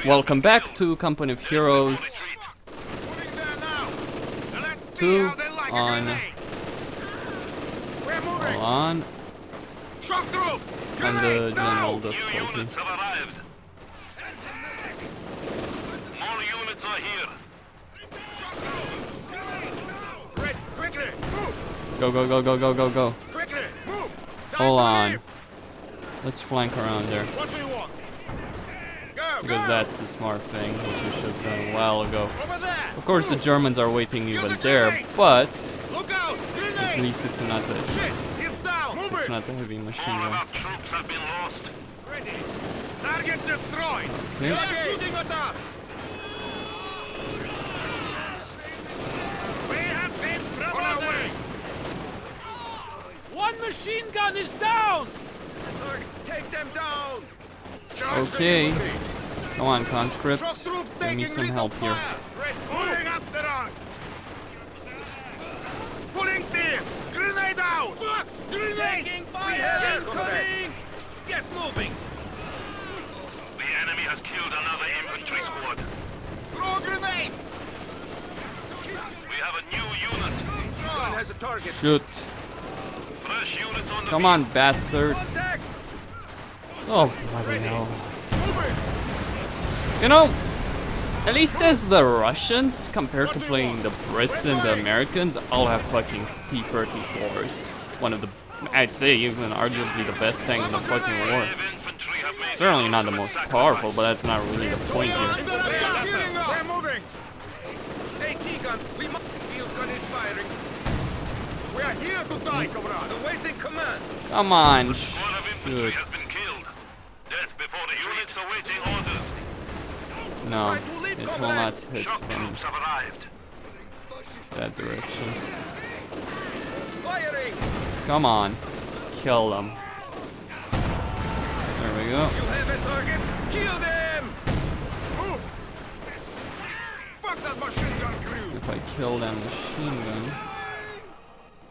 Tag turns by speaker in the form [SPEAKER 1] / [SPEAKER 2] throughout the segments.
[SPEAKER 1] Welcome back to Company of Heroes 2 on... Hold on. On the general difficulty.
[SPEAKER 2] More units are here.
[SPEAKER 1] Go, go, go, go, go, go, go. Hold on. Let's flank around there. Because that's the smart thing, which we should have done a while ago. Of course, the Germans are waiting even there, but at least it's not the heavy machine gun.
[SPEAKER 2] Our troops have been lost. Target destroyed.
[SPEAKER 1] Okay.
[SPEAKER 2] Shooting at us. We have been promoted.
[SPEAKER 3] One machine gun is down.
[SPEAKER 2] Take them down.
[SPEAKER 1] Okay. Come on, conscripts. Give me some help here.
[SPEAKER 2] Pulling up the ranks. Pulling clear. Grenade out. Grenade. Taking fire. Incoming. Get moving. The enemy has killed another infantry squad. Throw grenade. We have a new unit. Gun has a target.
[SPEAKER 1] Shoot.
[SPEAKER 2] Fresh units on the
[SPEAKER 1] Come on, bastards. Oh, bloody hell. You know, at least as the Russians, compared to playing the Brits and the Americans, all have fucking T-34s. One of the, I'd say, even arguably the best tank in the fucking war. Certainly not the most powerful, but that's not really the point here.
[SPEAKER 2] We're moving. AT gun. Field gun is firing. We are here to die, comrade. Awaiting command.
[SPEAKER 1] Come on,
[SPEAKER 2] Infantry
[SPEAKER 1] shoot.
[SPEAKER 2] has been killed. Death before the units awaiting orders.
[SPEAKER 1] No, it will not hit
[SPEAKER 2] Shock
[SPEAKER 1] from
[SPEAKER 2] troops have arrived.
[SPEAKER 1] that direction.
[SPEAKER 2] Firing.
[SPEAKER 1] Come on, kill them. There we go.
[SPEAKER 2] You have a target. Kill them. Move. Fuck that machine gun crew.
[SPEAKER 1] If I kill that machine gun,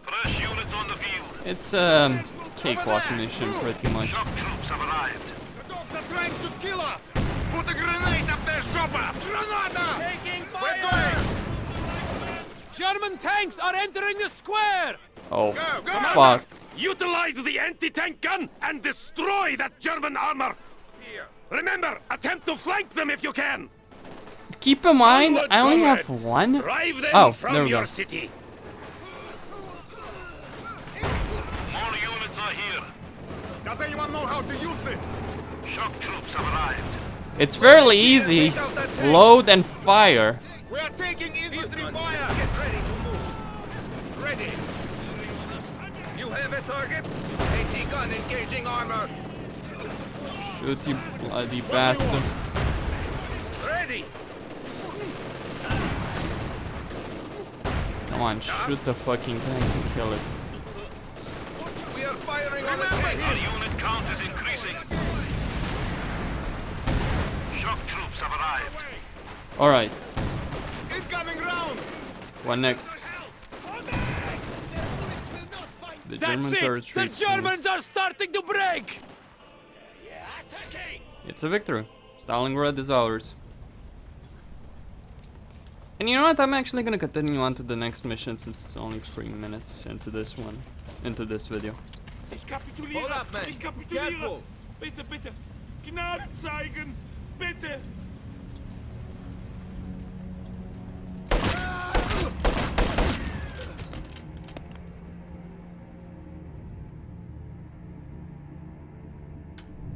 [SPEAKER 2] Fresh units on the field.
[SPEAKER 1] it's a cakewalk mission pretty much.
[SPEAKER 2] Shock troops have arrived. The dogs are trying to kill us. Put a grenade up their shoppers. Granada. Taking fire.
[SPEAKER 3] German tanks are entering the square.
[SPEAKER 1] Oh,
[SPEAKER 2] Go.
[SPEAKER 1] fuck.
[SPEAKER 2] Utilize the anti-tank gun and destroy that German armor. Here. Remember, attempt to flank them if you can.
[SPEAKER 1] Keep in mind,
[SPEAKER 2] Onward,
[SPEAKER 1] I only have
[SPEAKER 2] comrades.
[SPEAKER 1] one.
[SPEAKER 2] Drive them
[SPEAKER 1] Oh,
[SPEAKER 2] from
[SPEAKER 1] there we
[SPEAKER 2] your
[SPEAKER 1] go.
[SPEAKER 2] city. More units are here. Does anyone know how to use this? Shock troops have arrived.
[SPEAKER 1] It's fairly easy. Load and fire.
[SPEAKER 2] We are taking infantry fire. Get ready to move. Ready. You have a target. AT gun engaging armor.
[SPEAKER 1] Shoot, you bloody bastard.
[SPEAKER 2] Ready.
[SPEAKER 1] Come on, shoot the fucking tank and kill it.
[SPEAKER 2] We are firing on the tank. Our unit count is increasing. Shock troops have arrived.
[SPEAKER 1] Alright,
[SPEAKER 2] Incoming round.
[SPEAKER 1] what next? The
[SPEAKER 3] That's
[SPEAKER 1] Germans are
[SPEAKER 3] it. The
[SPEAKER 1] retreating.
[SPEAKER 3] Germans are starting to break.
[SPEAKER 1] It's a victory. Stalingrad is ours. And you know what? I'm actually gonna continue on to the next mission since it's only 3 minutes into this one, into this video.
[SPEAKER 3] Hold up, man. Careful.
[SPEAKER 4] Bitte, bitte. Gnade zeigen. Bitte.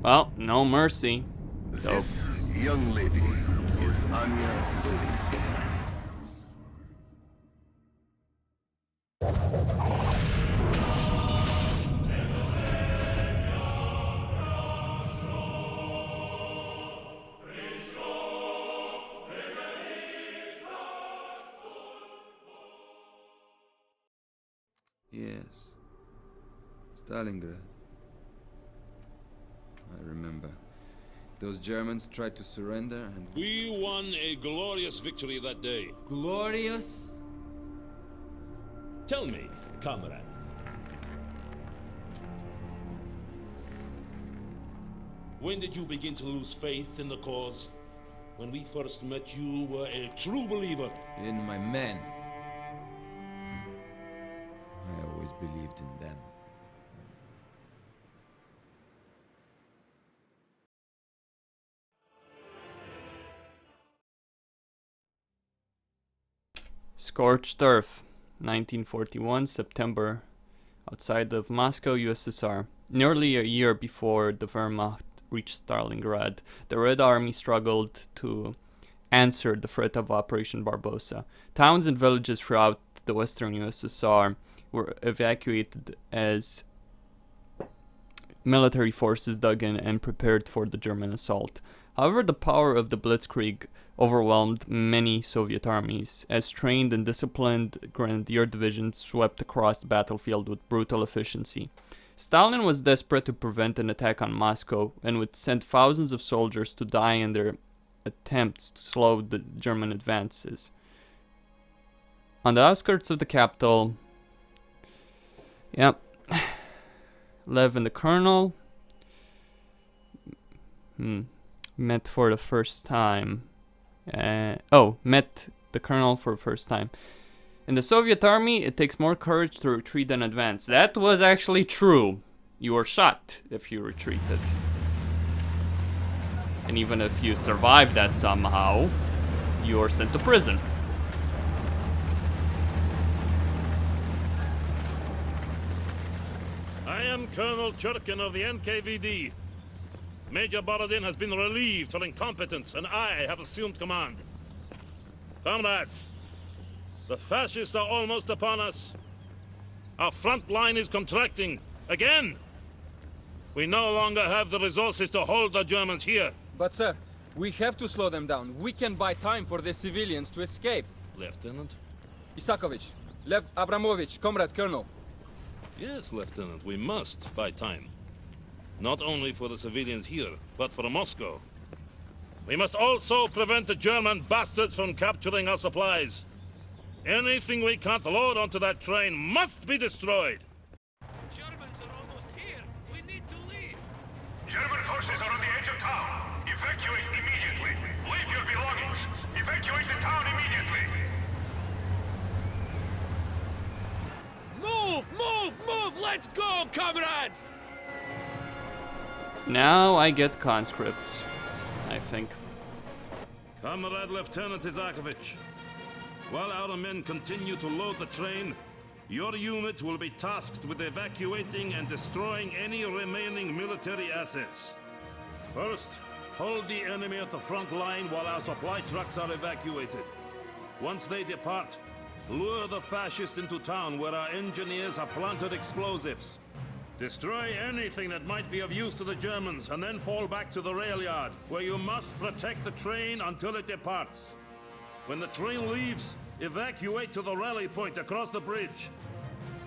[SPEAKER 1] Well, no mercy. Dope.
[SPEAKER 5] This young lady is Anya Zelinsky.
[SPEAKER 6] Yes. Stalingrad. I remember. Those Germans tried to surrender and...
[SPEAKER 4] We won a glorious victory that day.
[SPEAKER 3] Glorious.
[SPEAKER 4] Tell me, comrade. When did you begin to lose faith in the cause? When we first met, you were a true believer.
[SPEAKER 6] In my men. I always believed in them.
[SPEAKER 1] Scorched Earth, 1941, September, outside of Moscow, USSR. Nearly a year before the Wehrmacht reached Stalingrad, the Red Army struggled to answer the threat of Operation Barbarossa. Towns and villages throughout the western USSR were evacuated as military forces dug in and prepared for the German assault. However, the power of the Blitzkrieg overwhelmed many Soviet armies, as trained and disciplined grenadier divisions swept across the battlefield with brutal efficiency. Stalin was desperate to prevent an attack on Moscow and would send thousands of soldiers to die in their attempts to slow the German advances. On the outskirts of the capital, Lev and the Colonel met for the first time. Met the Colonel for the first time. In the Soviet army, it takes more courage to retreat than advance. That was actually true. You were shot if you retreated. And even if you survived that somehow, you were sent to prison.
[SPEAKER 4] I am Colonel Churkin of the NKVD. Major Borodin has been relieved for incompetence, and I have assumed command. Comrades, the fascists are almost upon us. Our front line is contracting again. We no longer have the resources to hold the Germans here.
[SPEAKER 7] But sir, we have to slow them down. We can buy time for the civilians to escape.
[SPEAKER 4] Lieutenant?
[SPEAKER 7] Isakovich, Lev Abramovich, Comrade Colonel.
[SPEAKER 4] Yes, Lieutenant, we must buy time. Not only for the civilians here, but for Moscow. We must also prevent the German bastards from capturing our supplies. Anything we can't load onto that train must be destroyed.
[SPEAKER 3] Germans are almost here. We need to leave.
[SPEAKER 2] German forces are on the edge of town. Evacuate immediately. Leave your belongings. Evacuate the town immediately.
[SPEAKER 3] Move! Move! Move! Let's go, comrades!
[SPEAKER 1] Now I get conscripts, I think.
[SPEAKER 4] Comrade Lieutenant Isakovich, while our men continue to load the train, your unit will be tasked with evacuating and destroying any remaining military assets. First, hold the enemy at the front line while our supply trucks are evacuated. Once they depart, lure the fascists into town where our engineers have planted explosives. Destroy anything that might be of use to the Germans, and then fall back to the rail yard, where you must protect the train until it departs. When the train leaves, evacuate to the rally point across the bridge.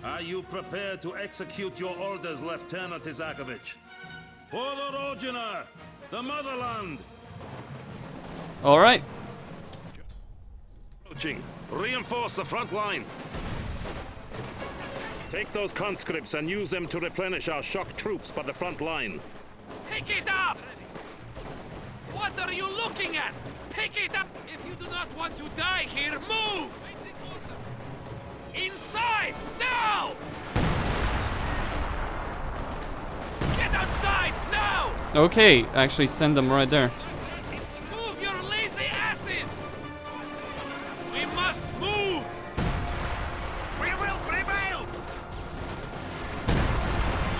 [SPEAKER 4] Are you prepared to execute your orders, Lieutenant Isakovich? For the Rodina, the motherland!
[SPEAKER 1] Alright.
[SPEAKER 4] Approaching. Reinforce the front line. Take those conscripts and use them to replenish our shock troops by the front line.
[SPEAKER 3] Pick it up! What are you looking at? Pick it up! If you do not want to die here, move! Inside! Now! Get outside! Now!
[SPEAKER 1] Okay, actually send them right there.
[SPEAKER 3] Move your lazy asses! We must move!
[SPEAKER 2] We will prevail!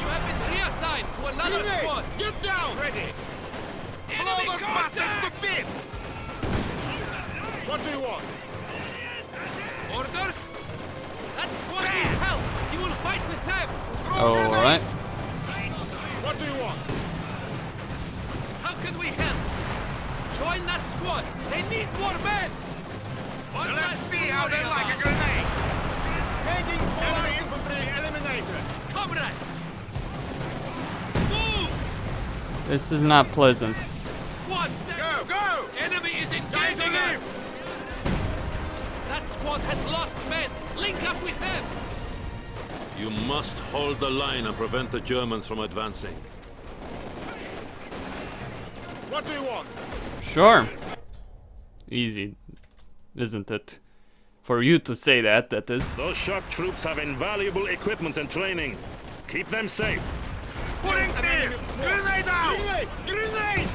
[SPEAKER 3] You have been reassigned to another squad!
[SPEAKER 2] Get down! Ready! Blow
[SPEAKER 3] Enemy
[SPEAKER 2] those bastards
[SPEAKER 3] contact!
[SPEAKER 2] to bits! What do you want?
[SPEAKER 3] Orders? That squad needs help! You will fight with them!
[SPEAKER 1] Alright.
[SPEAKER 2] What do you want?
[SPEAKER 3] How can we help? Join that squad! They need more men!
[SPEAKER 2] Let's see how they like a grenade! Taking enemy infantry eliminated!
[SPEAKER 3] Comrade! Move!
[SPEAKER 1] This is not pleasant.
[SPEAKER 3] Squad,
[SPEAKER 2] Go! Go!
[SPEAKER 3] enemy is
[SPEAKER 2] Time to
[SPEAKER 3] engaging us!
[SPEAKER 2] leave!
[SPEAKER 3] That squad has lost men! Link up with them!
[SPEAKER 4] You must hold the line and prevent the Germans from advancing.
[SPEAKER 2] What do you want?
[SPEAKER 1] Sure. easy, isn't it? For you to say that, that is.
[SPEAKER 4] Those shock troops have invaluable equipment and training. Keep them safe.
[SPEAKER 2] Putting clear! Grenade out! Grenade!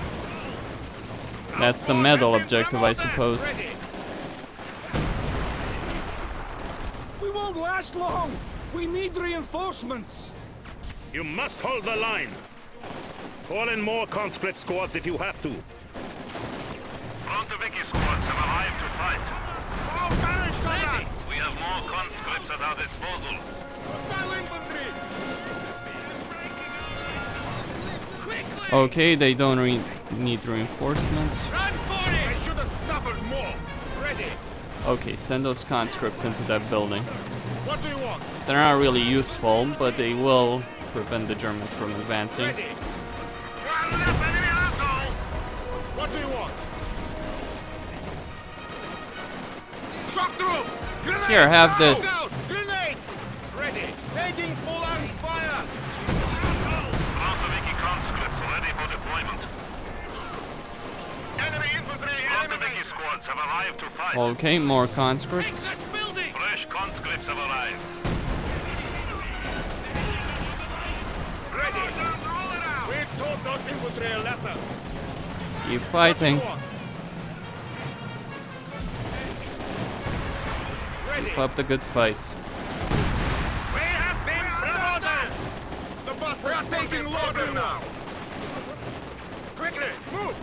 [SPEAKER 1] That's a medal objective, I suppose.
[SPEAKER 3] We won't last long! We need reinforcements!
[SPEAKER 4] You must hold the line. Call in more conscript squads if you have to.
[SPEAKER 2] Frontoviki squads have arrived to fight. We have more conscripts at our disposal.
[SPEAKER 1] Okay, they don't need reinforcements.
[SPEAKER 3] Run for it!
[SPEAKER 2] I should have suffered more. Ready.
[SPEAKER 1] Okay, send those conscripts into that building.
[SPEAKER 2] What do you want?
[SPEAKER 1] They're not really useful, but they will prevent the Germans from advancing.
[SPEAKER 2] Ready. Enemy asshole! What do you want? Shock through! Grenade!
[SPEAKER 1] Here, have this.
[SPEAKER 2] Look out! Grenade! Ready. Taking full-on fire! Frontoviki conscripts ready for deployment. Enemy infantry! Frontoviki squads have arrived to fight.
[SPEAKER 1] Okay, more
[SPEAKER 3] Take
[SPEAKER 1] conscripts.
[SPEAKER 3] that building!
[SPEAKER 2] Fresh conscripts have arrived. Ready. We've taught those infantry a lesson.
[SPEAKER 1] Keep fighting.
[SPEAKER 2] Ready.
[SPEAKER 1] Keep up the good fight.
[SPEAKER 2] We have been promoted. The bus we are taking longer now. Quickly, move.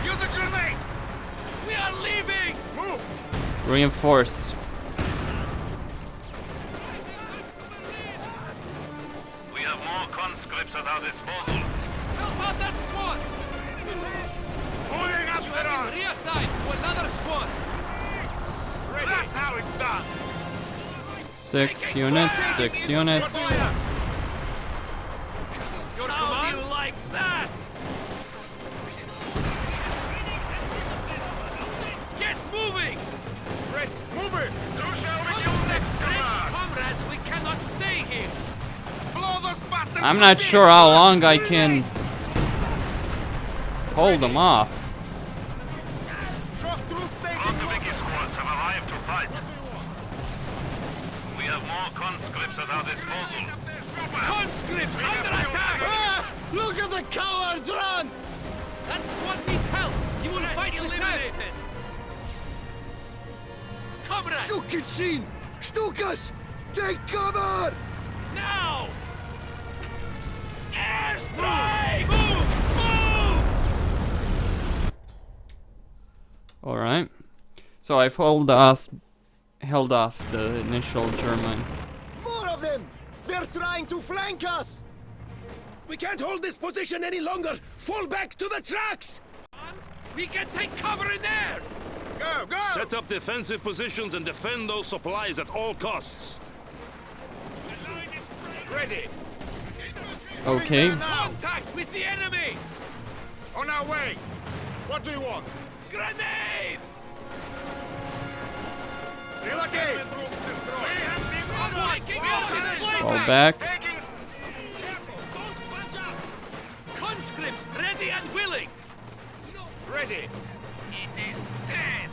[SPEAKER 2] Use a grenade.
[SPEAKER 3] We are leaving!
[SPEAKER 2] Move.
[SPEAKER 1] Reinforce.
[SPEAKER 2] We have more conscripts at our disposal.
[SPEAKER 3] Help out that squad!
[SPEAKER 2] Moving up
[SPEAKER 3] You
[SPEAKER 2] and
[SPEAKER 3] have
[SPEAKER 2] on.
[SPEAKER 3] been reassigned to another squad!
[SPEAKER 2] That's how it's done.
[SPEAKER 1] 6 units, 6 units.
[SPEAKER 2] Fire.
[SPEAKER 3] Your How do you like that? Get moving!
[SPEAKER 2] Ready. Move it. So shall we use
[SPEAKER 3] Conscripts,
[SPEAKER 2] this
[SPEAKER 3] ready,
[SPEAKER 2] command.
[SPEAKER 3] comrades, we cannot stay here!
[SPEAKER 2] Blow those bastards.
[SPEAKER 1] I'm not sure how long I can hold them off.
[SPEAKER 2] Shock troops taking Frontoviki squads have arrived to fight. We have more conscripts at our disposal.
[SPEAKER 3] Conscripts under attack!
[SPEAKER 7] Look at the cowards run!
[SPEAKER 3] That squad needs help! You will fight eliminated! Comrades!
[SPEAKER 5] Sukitsin! Stukas! Take cover!
[SPEAKER 3] Now! Airstrike! Move! Move!
[SPEAKER 1] Alright. So I've held off the initial German.
[SPEAKER 5] More of them! They're trying to flank us!
[SPEAKER 2] We can't hold this position any longer. Fall back to the tracks.
[SPEAKER 3] We can take cover in there!
[SPEAKER 2] Go, go!
[SPEAKER 4] Set up defensive positions and defend those supplies at all costs.
[SPEAKER 2] Ready.
[SPEAKER 1] Okay.
[SPEAKER 3] Contact with the enemy!
[SPEAKER 2] On our way. What do you want?
[SPEAKER 3] Grenade!
[SPEAKER 2] Relocate. We have been
[SPEAKER 3] Taking out his place!
[SPEAKER 1] Fall back.
[SPEAKER 2] taking.
[SPEAKER 3] Careful! Don't bunch up! Conscripts ready and willing!
[SPEAKER 2] Ready. It is dead.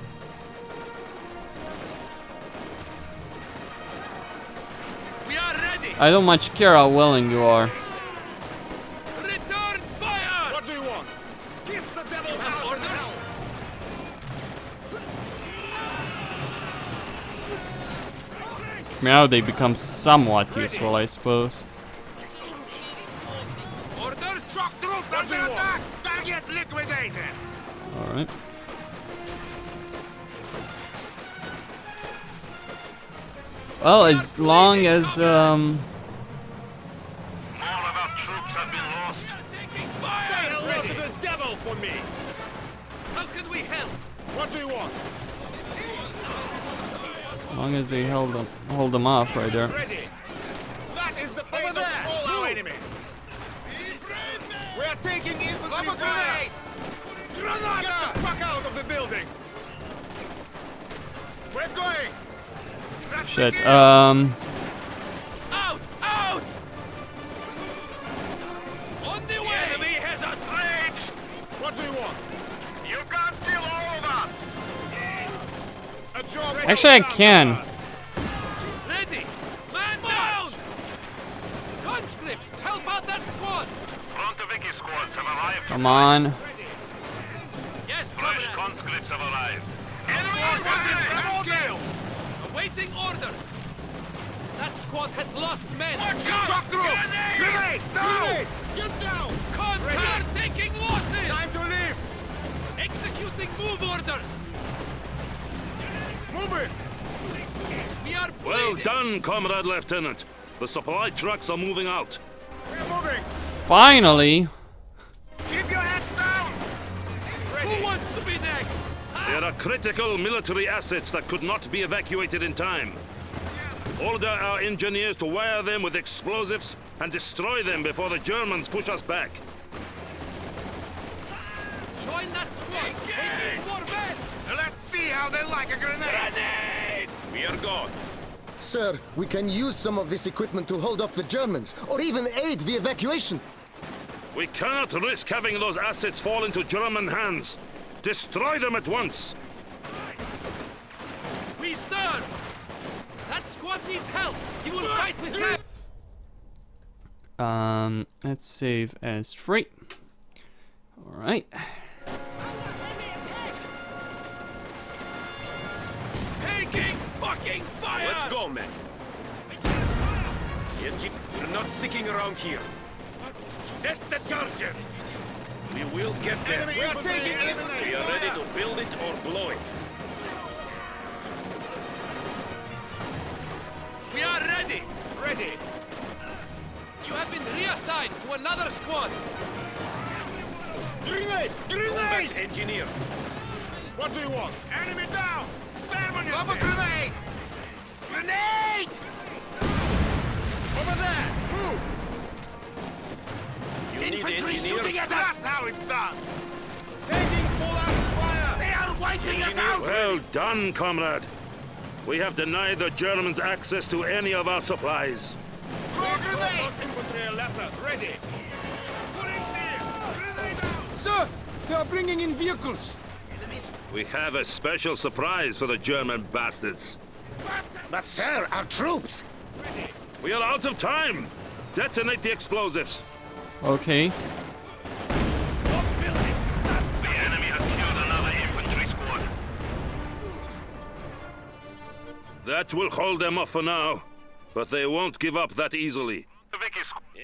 [SPEAKER 3] We are ready!
[SPEAKER 1] I don't much care how willing you are.
[SPEAKER 3] Return fire!
[SPEAKER 2] What do you want? Kiss the devil
[SPEAKER 3] You have
[SPEAKER 2] out of
[SPEAKER 3] orders?
[SPEAKER 2] hell.
[SPEAKER 1] Now they become somewhat useful, I suppose.
[SPEAKER 3] Orders?
[SPEAKER 2] Shock troops under attack. Target liquidated.
[SPEAKER 1] Alright. Well, as long as
[SPEAKER 2] More of our troops have been lost.
[SPEAKER 3] Taking
[SPEAKER 2] Say
[SPEAKER 3] fire!
[SPEAKER 2] hello to the devil for me.
[SPEAKER 3] How can we help?
[SPEAKER 2] What do you want?
[SPEAKER 1] they hold them off right there.
[SPEAKER 2] Ready. That is the fate of all our enemies. We are taking infantry fire. Grenade! Get the fuck out of the building. We're going. That's the
[SPEAKER 1] Shit.
[SPEAKER 2] gear.
[SPEAKER 3] Out! Out! On the way! The enemy has a trench!
[SPEAKER 2] What do you want? You can't kill all of us! A job well
[SPEAKER 1] Actually, I
[SPEAKER 2] done,
[SPEAKER 1] can.
[SPEAKER 2] comrade.
[SPEAKER 3] Ready! Man down! Conscripts, help out that squad!
[SPEAKER 2] Frontoviki squads have arrived.
[SPEAKER 1] Come on.
[SPEAKER 3] Yes,
[SPEAKER 2] Fresh
[SPEAKER 3] comrade!
[SPEAKER 2] conscripts have arrived. Enemy
[SPEAKER 3] Awaiting orders! That squad has lost men!
[SPEAKER 2] Shock through! Grenades! Now! Get down!
[SPEAKER 3] Contar taking losses!
[SPEAKER 2] Time to leave!
[SPEAKER 3] Executing move orders!
[SPEAKER 2] Move it!
[SPEAKER 3] We are
[SPEAKER 4] Well
[SPEAKER 3] bleeding.
[SPEAKER 4] done, Comrade Lieutenant. The supply trucks are moving out.
[SPEAKER 2] We're moving!
[SPEAKER 1] Finally.
[SPEAKER 2] Keep your heads down!
[SPEAKER 3] Who wants to be next?
[SPEAKER 4] There are critical military assets that could not be evacuated in time. Order our engineers to wire them with explosives and destroy them before the Germans push us back.
[SPEAKER 3] Join that squad! Taking more men!
[SPEAKER 2] Let's see how they like a grenade!
[SPEAKER 3] Grenades!
[SPEAKER 2] We are gone.
[SPEAKER 8] Sir, we can use some of this equipment to hold off the Germans, or even aid the evacuation.
[SPEAKER 4] We cannot risk having those assets fall into German hands. Destroy them at once.
[SPEAKER 3] We serve! That squad needs help! He will fight with them!
[SPEAKER 1] Let's save as free. All right.
[SPEAKER 3] Taking fucking fire!
[SPEAKER 2] Let's go, men. We're not sticking around here. Set the charger. We will get there. We are taking it. We are ready to build it or blow it.
[SPEAKER 3] We are ready!
[SPEAKER 2] Ready.
[SPEAKER 3] You have been reassigned to another squad!
[SPEAKER 2] Grenade! Grenade! Engineers. What do you want? Enemy down! Lob a grenade! Grenade! Over there! Move! Infantry shooting at us! That's how it's done! Taking full-out fire! They are wiping us out!
[SPEAKER 4] Well done, comrade. We have denied the Germans access to any of our supplies.
[SPEAKER 2] Throw a grenade! Infantry lesser, ready! Put it there! Grenade out!
[SPEAKER 7] Sir, they are bringing in vehicles.
[SPEAKER 4] We have a special surprise for the German bastards.
[SPEAKER 8] But sir, our troops!
[SPEAKER 4] We are out of time. Detonate the explosives.
[SPEAKER 1] Okay.
[SPEAKER 2] The enemy has killed another infantry squad.
[SPEAKER 4] That will hold them off for now, but they won't give up that easily.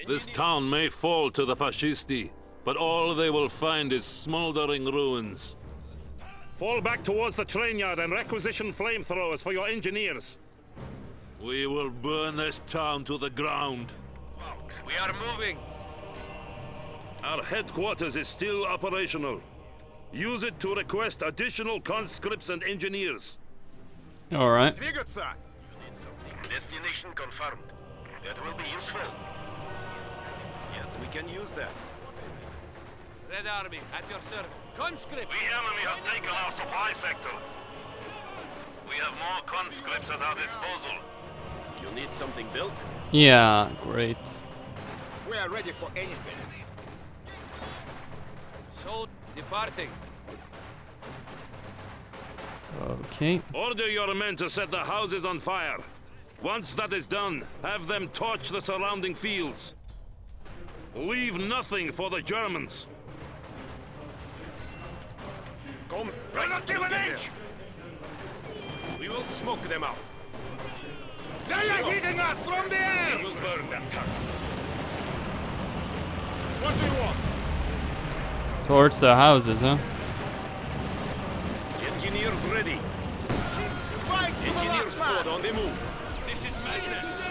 [SPEAKER 4] This town may fall to the fascisti, but all they will find is smoldering ruins. Fall back towards the train yard and requisition flamethrowers for your engineers. We will burn this town to the ground.
[SPEAKER 2] We are moving.
[SPEAKER 4] Our headquarters is still operational. Use it to request additional conscripts and engineers.
[SPEAKER 1] All right.
[SPEAKER 2] Двигаться! Destination confirmed. That will be useful. Yes, we can use that.
[SPEAKER 3] Red Army, at your service. Conscripts!
[SPEAKER 2] The enemy has taken our supply sector. We have more conscripts at our disposal. You need something built?
[SPEAKER 1] Yeah, great.
[SPEAKER 2] We are ready for anything.
[SPEAKER 3] So, departing.
[SPEAKER 1] Okay.
[SPEAKER 4] Order your men to set the houses on fire. Once that is done, have them torch the surrounding fields. Leave nothing for the Germans.
[SPEAKER 2] Come, right, not give an inch! We will smoke them out. They are hitting us from the air! We will burn that town. What do you want?
[SPEAKER 1] Towards the houses, huh?
[SPEAKER 2] Engineers ready. Fight Engineer squad on the move.
[SPEAKER 3] This is madness!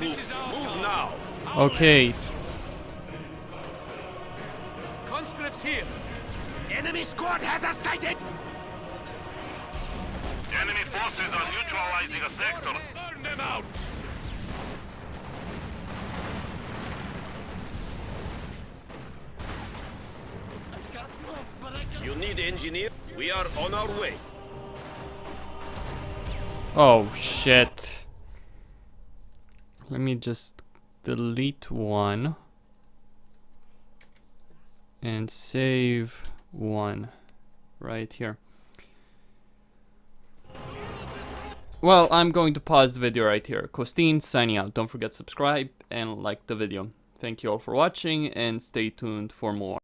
[SPEAKER 3] This is our
[SPEAKER 2] Move
[SPEAKER 3] town.
[SPEAKER 2] now.
[SPEAKER 1] Okay.
[SPEAKER 3] Conscripts here!
[SPEAKER 2] Enemy squad has us sighted! Enemy forces are neutralizing a sector. Burn them out! You need engineer? We are on our way.
[SPEAKER 1] Oh shit. Let me just delete one and save one. right here. Well, I'm going to pause the video right here. Costin signing out. Don't forget to subscribe and like the video. Thank you all for watching and stay tuned for more.